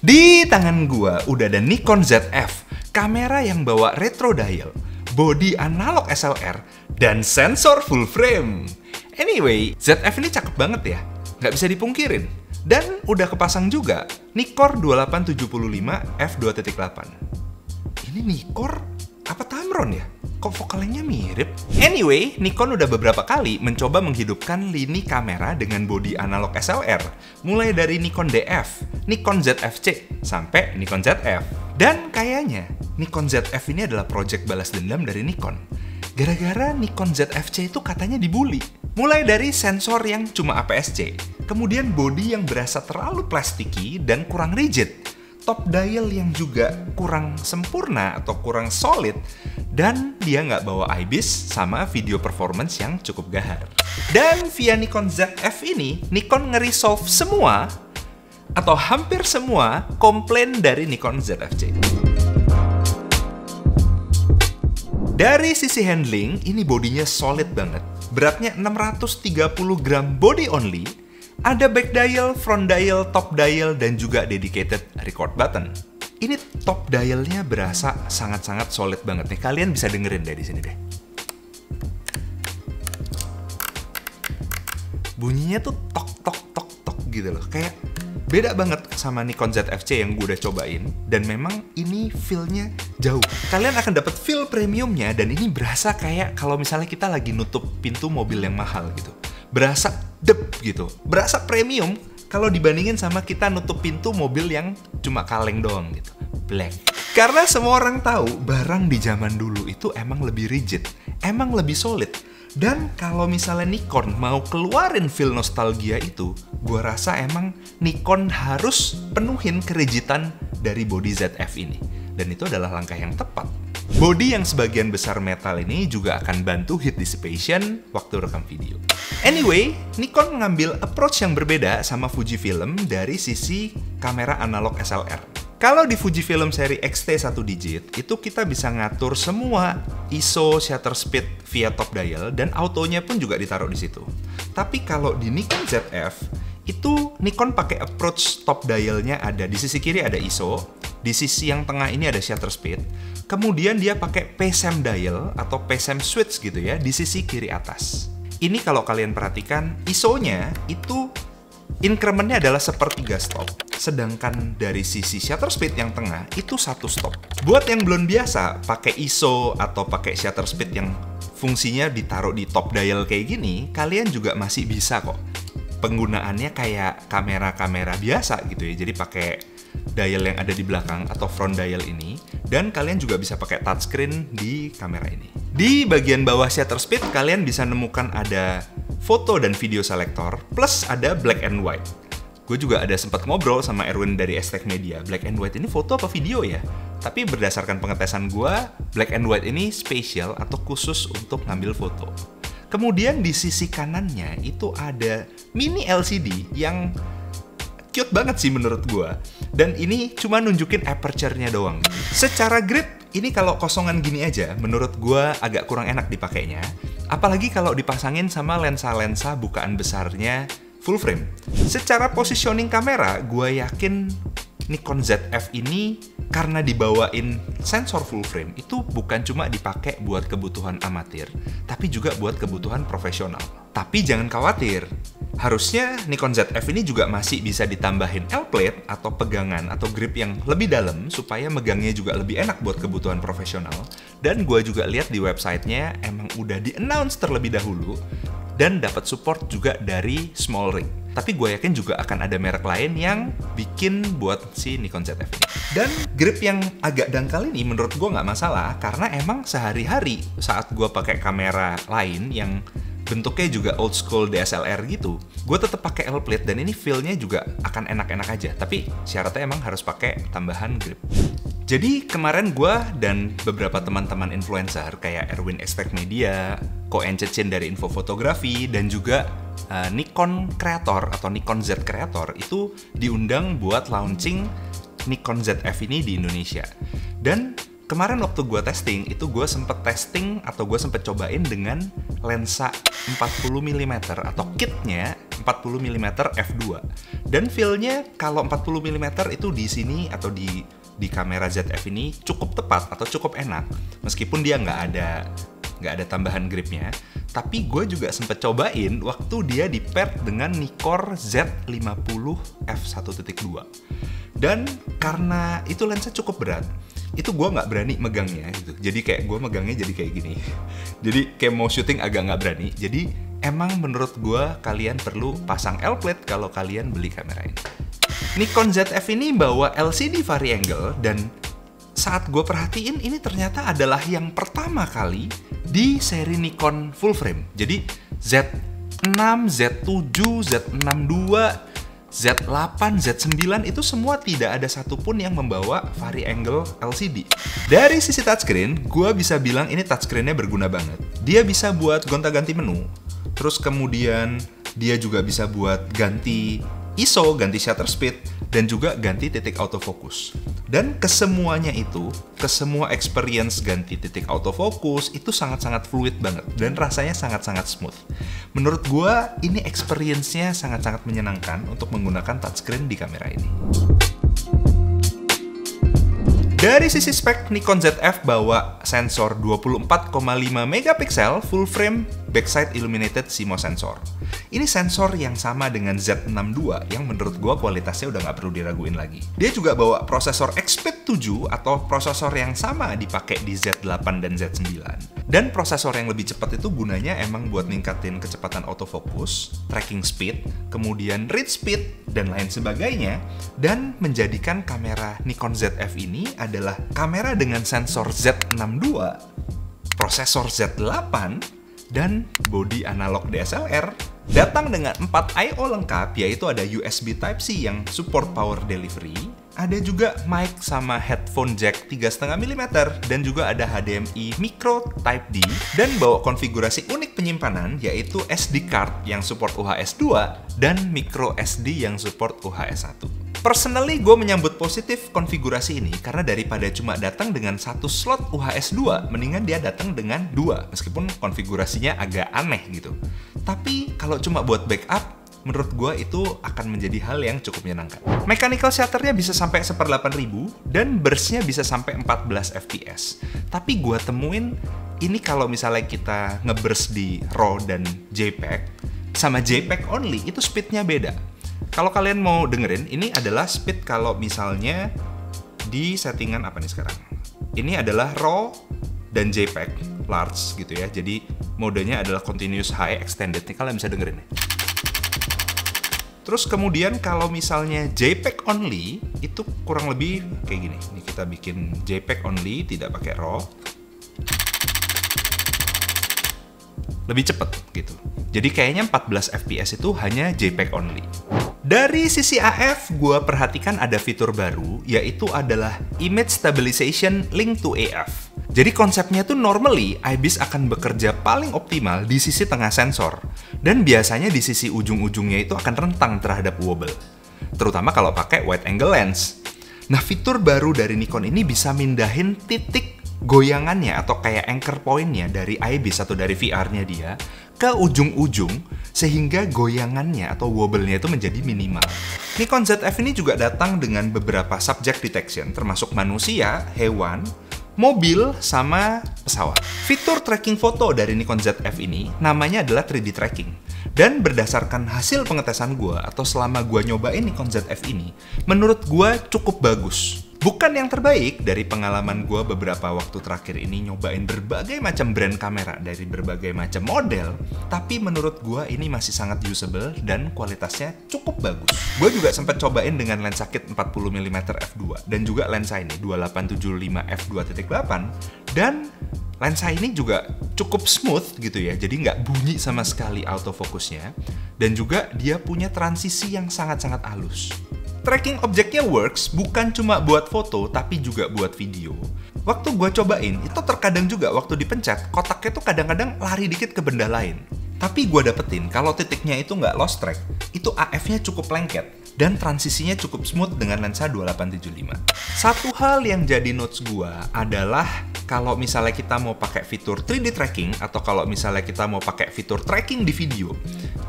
Di tangan gua udah ada Nikon ZF, kamera yang bawa retro dial, body analog SLR, dan sensor full frame. Anyway, ZF ini cakep banget ya, nggak bisa dipungkirin. Dan udah kepasang juga Nikkor 2875 f2.8. Ini Nikkor apa Tamron ya? Kok vokalnya mirip? Anyway, Nikon udah beberapa kali mencoba menghidupkan lini kamera dengan bodi analog SLR, mulai dari Nikon DF, Nikon ZF-C, sampai Nikon ZF. Dan kayaknya Nikon ZF ini adalah project balas dendam dari Nikon. Gara-gara Nikon ZF-C itu katanya dibully. Mulai dari sensor yang cuma APS-C, kemudian bodi yang berasa terlalu plastiki dan kurang rigid, top dial yang juga kurang sempurna atau kurang solid, dan dia nggak bawa IBIS sama video performance yang cukup gahar. Dan via Nikon ZF ini, Nikon nge-resolve semua atau hampir semua komplain dari Nikon ZF-C. Dari sisi handling, ini bodinya solid banget. Beratnya 630 gram body only, ada back dial, front dial, top dial, dan juga dedicated record button. Ini top dialnya berasa sangat-sangat solid banget nih. Kalian bisa dengerin deh di sini deh. Bunyinya tuh tok tok tok tok gitu loh. Kayak beda banget sama Nikon ZF-C yang gue udah cobain. Dan memang ini feel-nya jauh. Kalian akan dapat feel premiumnya, dan ini berasa kayak kalau misalnya kita lagi nutup pintu mobil yang mahal gitu. Berasa dep gitu, berasa premium kalau dibandingin sama kita nutup pintu mobil yang cuma kaleng doang gitu, black. Karena semua orang tahu barang di zaman dulu itu emang lebih rigid, emang lebih solid. Dan kalau misalnya Nikon mau keluarin feel nostalgia itu, gua rasa emang Nikon harus penuhin kerigidan dari body ZF ini. Dan itu adalah langkah yang tepat. Body yang sebagian besar metal ini juga akan bantu heat dissipation waktu rekam video. Anyway, Nikon mengambil approach yang berbeda sama Fujifilm dari sisi kamera analog SLR. Kalau di Fujifilm seri X-T 1 digit, itu kita bisa ngatur semua ISO, shutter speed via top dial, dan autonya pun juga ditaruh di situ. Tapi kalau di Nikon ZF, itu Nikon pakai approach top dialnya ada di sisi kiri ada ISO, di sisi yang tengah ini ada shutter speed, kemudian dia pakai PSM dial atau PSM switch gitu ya di sisi kiri atas. Ini kalau kalian perhatikan, ISO-nya itu increment-nya adalah sepertiga stop, sedangkan dari sisi shutter speed yang tengah itu satu stop. Buat yang belum biasa pakai ISO atau pakai shutter speed yang fungsinya ditaruh di top dial kayak gini, kalian juga masih bisa kok. Penggunaannya kayak kamera-kamera biasa gitu ya, jadi pakai dial yang ada di belakang atau front dial ini, dan kalian juga bisa pakai touchscreen di kamera ini. Di bagian bawah shutter speed kalian bisa nemukan ada foto dan video selector plus ada black and white. Gue juga ada sempat ngobrol sama Erwin dari Aztec Media. Black and white ini foto apa video ya? Tapi berdasarkan pengetesan gue, black and white ini spesial atau khusus untuk ngambil foto. Kemudian di sisi kanannya itu ada mini LCD yang cute banget sih menurut gua. Dan ini cuma nunjukin aperture-nya doang. Secara grip, ini kalau kosongan gini aja, menurut gua agak kurang enak dipakainya. Apalagi kalau dipasangin sama lensa-lensa bukaan besarnya full frame. Secara positioning kamera, gua yakin Nikon ZF ini karena dibawain sensor full frame itu bukan cuma dipakai buat kebutuhan amatir, tapi juga buat kebutuhan profesional. Tapi jangan khawatir, harusnya Nikon ZF ini juga masih bisa ditambahin L-plate atau pegangan atau grip yang lebih dalam supaya megangnya juga lebih enak buat kebutuhan profesional. Dan gue juga lihat di websitenya emang udah di-announce terlebih dahulu dan dapat support juga dari small rig. Tapi gue yakin juga akan ada merek lain yang bikin buat si Nikon ZF ini. Dan grip yang agak dangkal ini menurut gue nggak masalah, karena emang sehari-hari saat gue pakai kamera lain yang bentuknya juga old school DSLR gitu, gue tetap pakai L-plate dan ini feel-nya juga akan enak-enak aja. Tapi syaratnya emang harus pakai tambahan grip. Jadi kemarin gue dan beberapa teman-teman influencer kayak Erwin Aztec Media, Ko Encecin dari Info Fotografi, dan juga Nikon Creator atau Nikon Z Creator itu diundang buat launching Nikon ZF ini di Indonesia. Dan kemarin waktu gue testing, itu gue sempet testing atau gue sempet cobain dengan lensa 40 mm atau kitnya 40 mm f2. Dan feel-nya kalau 40 mm itu di sini atau di kamera ZF ini cukup tepat atau cukup enak. Meskipun dia nggak ada tambahan gripnya. Tapi gue juga sempet cobain waktu dia di paired dengan Nikkor Z50 f1.2. Dan karena itu lensa cukup berat, itu gue nggak berani megangnya gitu. Jadi kayak gue megangnya jadi kayak gini. Jadi kayak mau syuting agak nggak berani. Jadi emang menurut gue kalian perlu pasang L-plate kalau kalian beli kamera ini. Nikon ZF ini bawa LCD vari-angle dan saat gue perhatiin ini ternyata adalah yang pertama kali di seri Nikon full frame. Jadi Z6, Z7, Z62, Z8, Z9 itu semua tidak ada satupun yang membawa vari-angle LCD. Dari sisi touchscreen, gue bisa bilang ini touchscreen-nya berguna banget. Dia bisa buat gonta-ganti menu, terus kemudian dia juga bisa buat ganti ISO, ganti shutter speed, dan juga ganti titik autofocus. Dan kesemuanya itu, kesemua experience ganti titik autofocus itu sangat-sangat fluid banget dan rasanya sangat-sangat smooth. Menurut gua ini experience-nya sangat-sangat menyenangkan untuk menggunakan touchscreen di kamera ini. Dari sisi spek, Nikon ZF bawa sensor 24,5 megapiksel full frame backside illuminated CMOS sensor. Ini sensor yang sama dengan Z62 yang menurut gua kualitasnya udah nggak perlu diraguin lagi. Dia juga bawa prosesor Expeed 7 atau prosesor yang sama dipakai di Z8 dan Z9. Dan prosesor yang lebih cepat itu gunanya emang buat ningkatin kecepatan autofocus, tracking speed, kemudian read speed, dan lain sebagainya. Dan menjadikan kamera Nikon ZF ini adalah kamera dengan sensor Z62, prosesor Z8, dan bodi analog DSLR. Datang dengan 4 I/O lengkap, yaitu ada USB Type-C yang support power delivery, ada juga mic sama headphone jack 3,5 mm, dan juga ada HDMI micro Type D, dan bawa konfigurasi unik penyimpanan, yaitu SD card yang support UHS 2 dan micro SD yang support UHS 1. Personally, gue menyambut positif konfigurasi ini karena daripada cuma datang dengan satu slot UHS 2, mendingan dia datang dengan 2, meskipun konfigurasinya agak aneh gitu. Tapi kalau cuma buat backup, menurut gue itu akan menjadi hal yang cukup menyenangkan. Mechanical shutternya bisa sampai 1/8000 dan burst-nya bisa sampai 14 fps. Tapi gue temuin ini kalau misalnya kita ngeburst di RAW dan JPEG, sama JPEG only, itu speednya beda. Kalau kalian mau dengerin, ini adalah speed kalau misalnya di settingan apa nih sekarang. Ini adalah RAW dan JPEG large gitu ya. Jadi modenya adalah continuous high extended nih, kalian bisa dengerin nih. Terus kemudian kalau misalnya JPEG only, itu kurang lebih kayak gini. Ini kita bikin JPEG only, tidak pakai RAW. Lebih cepet gitu. Jadi kayaknya 14 fps itu hanya JPEG only. Dari sisi AF, gue perhatikan ada fitur baru, yaitu adalah Image Stabilization Link to AF. Jadi konsepnya tuh normally, IBIS akan bekerja paling optimal di sisi tengah sensor. Dan biasanya di sisi ujung-ujungnya itu akan rentang terhadap wobble. Terutama kalau pakai wide angle lens. Nah, fitur baru dari Nikon ini bisa mindahin titik goyangannya atau kayak anchor point-nya dari IBIS atau dari VR-nya dia ke ujung-ujung sehingga goyangannya atau wobble-nya itu menjadi minimal. Nikon ZF ini juga datang dengan beberapa subject detection termasuk manusia, hewan, mobil, sama pesawat. Fitur tracking foto dari Nikon ZF ini namanya adalah 3D tracking. Dan berdasarkan hasil pengetesan gue atau selama gue nyobain Nikon ZF ini, menurut gue cukup bagus. Bukan yang terbaik dari pengalaman gue beberapa waktu terakhir ini nyobain berbagai macam brand kamera dari berbagai macam model, tapi menurut gue ini masih sangat usable dan kualitasnya cukup bagus. Gue juga sempat cobain dengan lensa kit 40mm f2 dan juga lensa ini 2875 f2.8, dan lensa ini juga cukup smooth gitu ya, jadi nggak bunyi sama sekali autofocusnya, dan juga dia punya transisi yang sangat-sangat halus. Tracking objeknya works bukan cuma buat foto, tapi juga buat video. Waktu gue cobain, itu terkadang juga waktu dipencet, kotaknya tuh kadang-kadang lari dikit ke benda lain. Tapi gue dapetin, kalau titiknya itu nggak lost track, itu AF-nya cukup lengket. dan transisinya cukup smooth dengan lensa 2875. Satu hal yang jadi notes gua adalah kalau misalnya kita mau pakai fitur 3D tracking atau kalau misalnya kita mau pakai fitur tracking di video,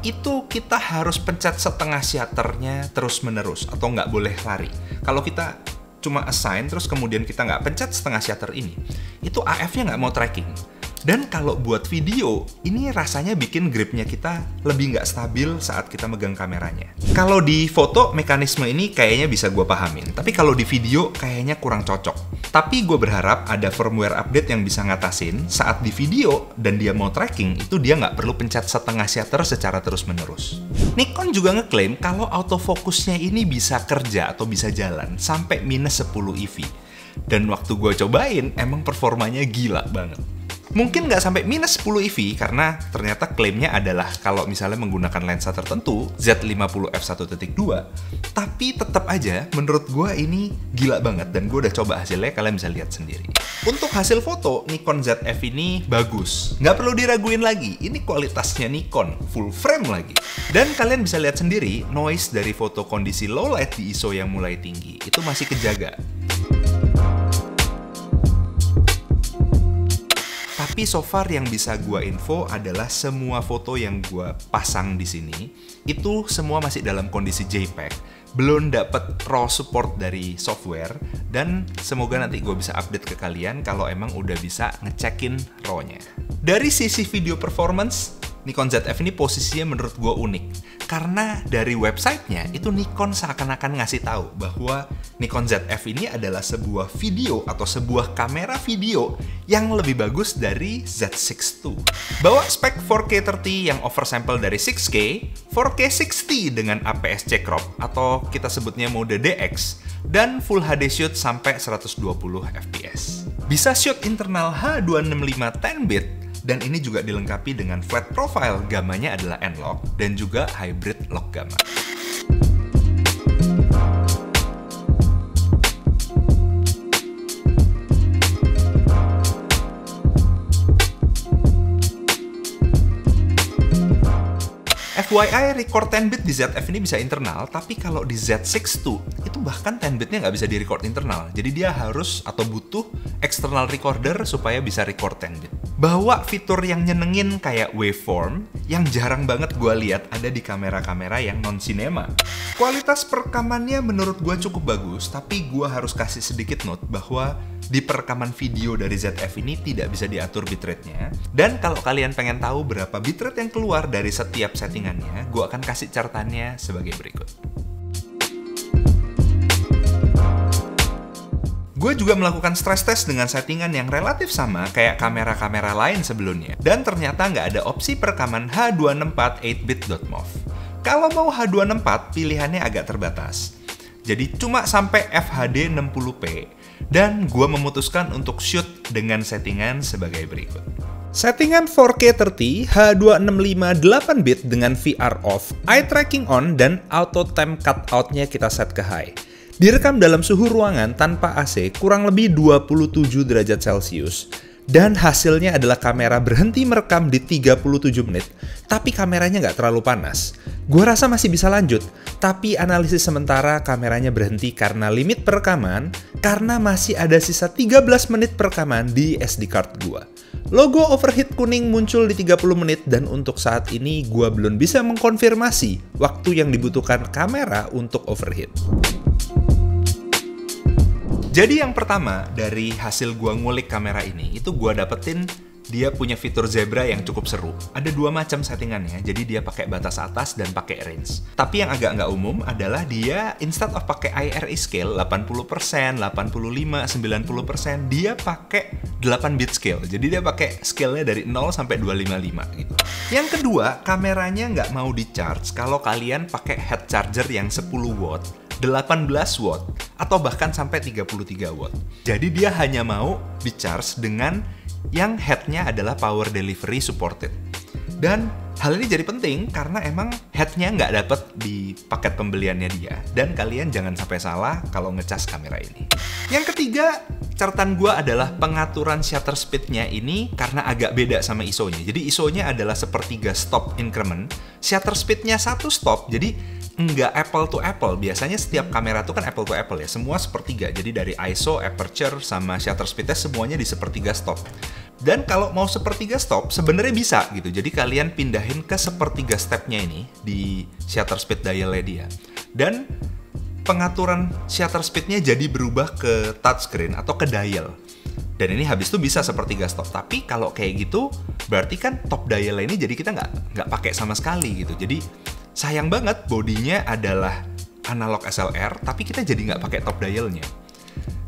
itu kita harus pencet setengah shutternya terus-menerus atau nggak boleh lari. Kalau kita cuma assign terus kemudian kita nggak pencet setengah shutter ini, itu AF-nya nggak mau tracking. Dan kalau buat video, ini rasanya bikin gripnya kita lebih nggak stabil saat kita megang kameranya. Kalau di foto, mekanisme ini kayaknya bisa gue pahamin. Tapi kalau di video, kayaknya kurang cocok. Tapi gue berharap ada firmware update yang bisa ngatasin saat di video dan dia mau tracking, itu dia nggak perlu pencet setengah shutter secara terus-menerus. Nikon juga ngeklaim kalau autofocusnya ini bisa kerja atau bisa jalan sampai minus 10 EV. Dan waktu gue cobain, emang performanya gila banget. Mungkin nggak sampai minus 10 EV karena ternyata klaimnya adalah kalau misalnya menggunakan lensa tertentu Z50 f1.2, tapi tetap aja menurut gue ini gila banget dan gue udah coba hasilnya, kalian bisa lihat sendiri. Untuk hasil foto, Nikon ZF ini bagus, nggak perlu diraguin lagi, ini kualitasnya Nikon, full frame lagi. Dan kalian bisa lihat sendiri, noise dari foto kondisi low light di ISO yang mulai tinggi itu masih kejaga. Tapi so far yang bisa gua info adalah semua foto yang gua pasang di sini itu semua masih dalam kondisi JPEG, belum dapat RAW support dari software, dan semoga nanti gua bisa update ke kalian kalau emang udah bisa ngecekin RAW-nya. Dari sisi video performance, Nikon ZF ini posisinya menurut gue unik. Karena dari websitenya itu Nikon seakan-akan ngasih tahu bahwa Nikon ZF ini adalah sebuah video atau sebuah kamera video yang lebih bagus dari Z6 II. Bawa spek 4K 30 yang oversample dari 6K, 4K 60 dengan APS-C crop atau kita sebutnya mode DX, dan Full HD shoot sampai 120 fps. Bisa shoot internal H265 10-bit, dan ini juga dilengkapi dengan flat profile, gamanya adalah N-Log, dan juga hybrid lock gamma. FYI, record 10-bit di ZF ini bisa internal, tapi kalau di Z6 II, itu bahkan 10-bitnya nggak bisa di-record internal. Jadi dia harus atau butuh external recorder supaya bisa record 10-bit. Bawa fitur yang nyenengin kayak waveform, yang jarang banget gue lihat ada di kamera-kamera yang non-cinema. Kualitas perekamannya menurut gue cukup bagus, tapi gue harus kasih sedikit note bahwa di perekaman video dari ZF ini tidak bisa diatur bitrate-nya. Dan kalau kalian pengen tahu berapa bitrate yang keluar dari setiap settingannya, gue akan kasih catatannya sebagai berikut. Gue juga melakukan stress test dengan settingan yang relatif sama kayak kamera-kamera lain sebelumnya. Dan ternyata nggak ada opsi perekaman H264 8bit.mov. Kalau mau H264, pilihannya agak terbatas. Jadi cuma sampai FHD 60p. Dan gue memutuskan untuk shoot dengan settingan sebagai berikut. Settingan 4K 30 H265 8-bit dengan VR off, eye tracking on, dan auto time cutout-nya kita set ke high. Direkam dalam suhu ruangan tanpa AC kurang lebih 27 derajat Celcius. Dan hasilnya adalah kamera berhenti merekam di 37 menit, tapi kameranya nggak terlalu panas. Gue rasa masih bisa lanjut, tapi analisis sementara kameranya berhenti karena limit perekaman, karena masih ada sisa 13 menit perekaman di SD card gue. Logo overheat kuning muncul di 30 menit, dan untuk saat ini gue belum bisa mengkonfirmasi waktu yang dibutuhkan kamera untuk overheat. Jadi yang pertama dari hasil gua ngulik kamera ini, itu gua dapetin dia punya fitur zebra yang cukup seru. Ada dua macam settingannya, jadi dia pakai batas atas dan pakai range. Tapi yang agak nggak umum adalah dia instead of pakai IRI scale 80%, 85%, 90%, dia pakai 8-bit scale. Jadi dia pakai scale-nya dari 0 sampai 255 gitu. Yang kedua, kameranya nggak mau di-charge kalau kalian pakai head charger yang 10 watt, 18 watt, atau bahkan sampai 33 watt. Jadi dia hanya mau di-charge dengan yang headnya adalah power delivery supported. Dan hal ini jadi penting karena emang headnya nggak dapet di paket pembeliannya dia. Dan kalian jangan sampai salah kalau ngecas kamera ini. Yang ketiga, catatan gue adalah pengaturan shutter speed-nya ini karena agak beda sama ISO-nya. Jadi ISO-nya adalah sepertiga stop increment, shutter speed-nya 1 stop, jadi nggak apple to apple. Biasanya setiap kamera tuh kan apple to apple ya, semua sepertiga. Jadi dari ISO, aperture, sama shutter speed-nya semuanya di sepertiga stop. Dan kalau mau sepertiga stop, sebenarnya bisa gitu. Jadi kalian pindahin ke sepertiga stepnya ini di shutter speed dial-nya dia. Dan pengaturan shutter speed-nya jadi berubah ke touchscreen atau ke dial. Dan ini habis itu bisa sepertiga stop. Tapi kalau kayak gitu, berarti kan top dial ini jadi kita nggak pakai sama sekali gitu. Jadi sayang banget bodinya adalah analog SLR, tapi kita jadi nggak pakai top dialnya.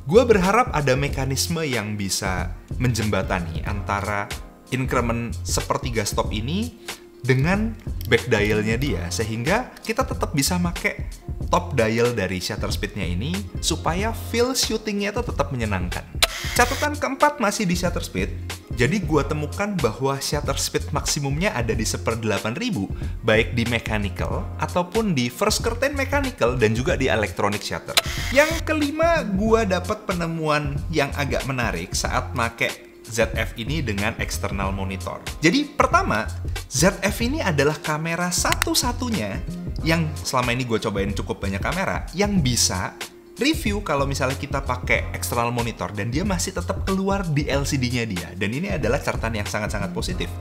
Gue berharap ada mekanisme yang bisa menjembatani antara increment sepertiga stop ini dengan back dialnya dia, sehingga kita tetap bisa pakai top dial dari shutter speednya ini supaya feel shootingnya itu tetap menyenangkan. Catatan keempat masih di shutter speed. Jadi gue temukan bahwa shutter speed maksimumnya ada di 1/8000, baik di mechanical ataupun di first curtain mechanical dan juga di electronic shutter. Yang kelima, gue dapat penemuan yang agak menarik saat make ZF ini dengan external monitor. Jadi pertama, ZF ini adalah kamera satu-satunya yang selama ini gue cobain cukup banyak kamera yang bisa review kalau misalnya kita pakai external monitor dan dia masih tetap keluar di LCD-nya dia. Dan ini adalah catatan yang sangat-sangat positif.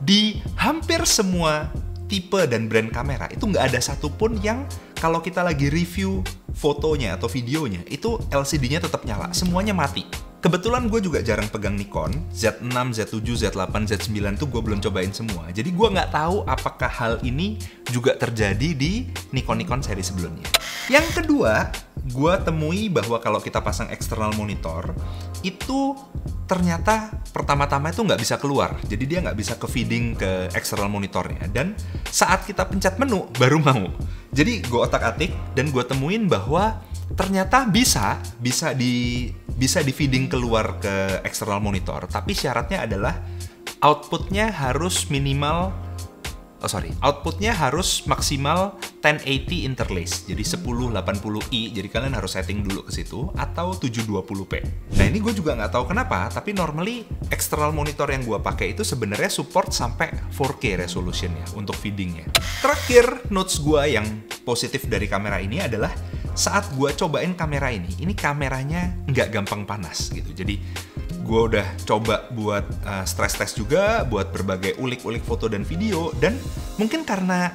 Di hampir semua tipe dan brand kamera itu nggak ada satupun yang kalau kita lagi review fotonya atau videonya itu LCD-nya tetap nyala, semuanya mati. Kebetulan gue juga jarang pegang Nikon, Z6, Z7, Z8, Z9 tuh gue belum cobain semua. Jadi gue nggak tahu apakah hal ini juga terjadi di Nikon-Nikon seri sebelumnya. Yang kedua, gue temui bahwa kalau kita pasang external monitor, itu ternyata pertama-tama itu nggak bisa keluar. Jadi dia nggak bisa ke feeding ke external monitornya. Dan saat kita pencet menu, baru mau. Jadi gue otak-atik dan gue temuin bahwa ternyata bisa di feeding keluar ke external monitor, tapi syaratnya adalah outputnya harus maksimal 1080 interlace, jadi 1080i, jadi kalian harus setting dulu ke situ, atau 720p. Nah ini gue juga nggak tahu kenapa, tapi normally external monitor yang gue pakai itu sebenarnya support sampai 4K resolutionnya untuk feedingnya. Terakhir, notes gue yang positif dari kamera ini adalah saat gue cobain kamera ini kameranya nggak gampang panas gitu. Jadi gue udah coba buat stress test juga, buat berbagai ulik-ulik foto dan video, dan mungkin karena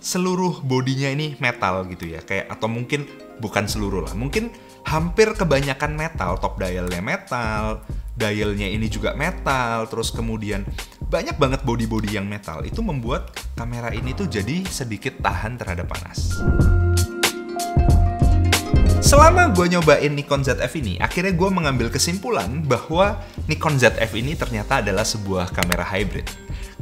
seluruh bodinya ini metal gitu ya, kayak, atau mungkin bukan seluruh lah, mungkin hampir kebanyakan metal, top dialnya metal, dialnya ini juga metal, terus kemudian banyak banget body-body yang metal, itu membuat kamera ini tuh jadi sedikit tahan terhadap panas. Selama gue nyobain Nikon ZF ini, akhirnya gue mengambil kesimpulan bahwa Nikon ZF ini ternyata adalah sebuah kamera hybrid.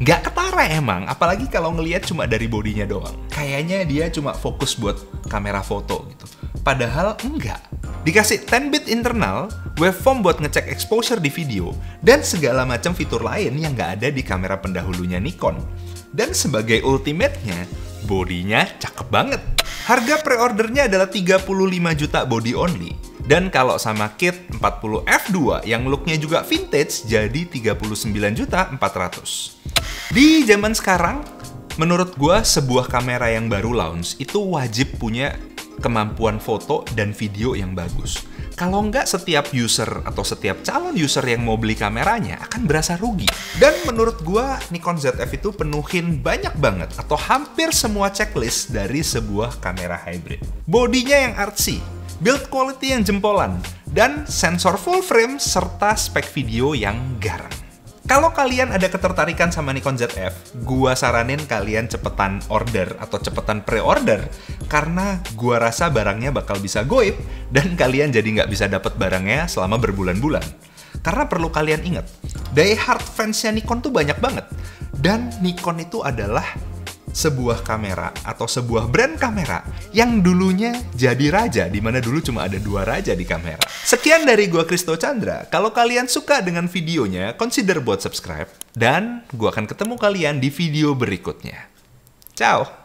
Nggak ketara emang, apalagi kalau ngelihat cuma dari bodinya doang. Kayaknya dia cuma fokus buat kamera foto gitu. Padahal enggak. Dikasih 10-bit internal, waveform buat ngecek exposure di video, dan segala macam fitur lain yang nggak ada di kamera pendahulunya Nikon. Dan sebagai ultimate-nya, bodinya cakep banget. Harga pre-ordernya adalah 35 juta body only. Dan kalau sama kit 40 f2 yang looknya juga vintage jadi 39.400.000. Di zaman sekarang, menurut gua sebuah kamera yang baru launch itu wajib punya kemampuan foto dan video yang bagus. Kalau nggak, setiap user atau setiap calon user yang mau beli kameranya akan berasa rugi. Dan menurut gua, Nikon ZF itu penuhin banyak banget atau hampir semua checklist dari sebuah kamera hybrid. Bodinya yang artsy, build quality yang jempolan, dan sensor full frame serta spek video yang garang. Kalau kalian ada ketertarikan sama Nikon ZF, gua saranin kalian cepetan order atau cepetan pre-order, karena gua rasa barangnya bakal bisa goib dan kalian jadi nggak bisa dapat barangnya selama berbulan-bulan. Karena perlu kalian ingat, die hard fansnya Nikon tuh banyak banget, dan Nikon itu adalah sebuah kamera atau sebuah brand kamera yang dulunya jadi raja, di mana dulu cuma ada 2 raja di kamera. Sekian dari gua Christo Chandra. Kalau kalian suka dengan videonya, consider buat subscribe, dan gua akan ketemu kalian di video berikutnya. Ciao.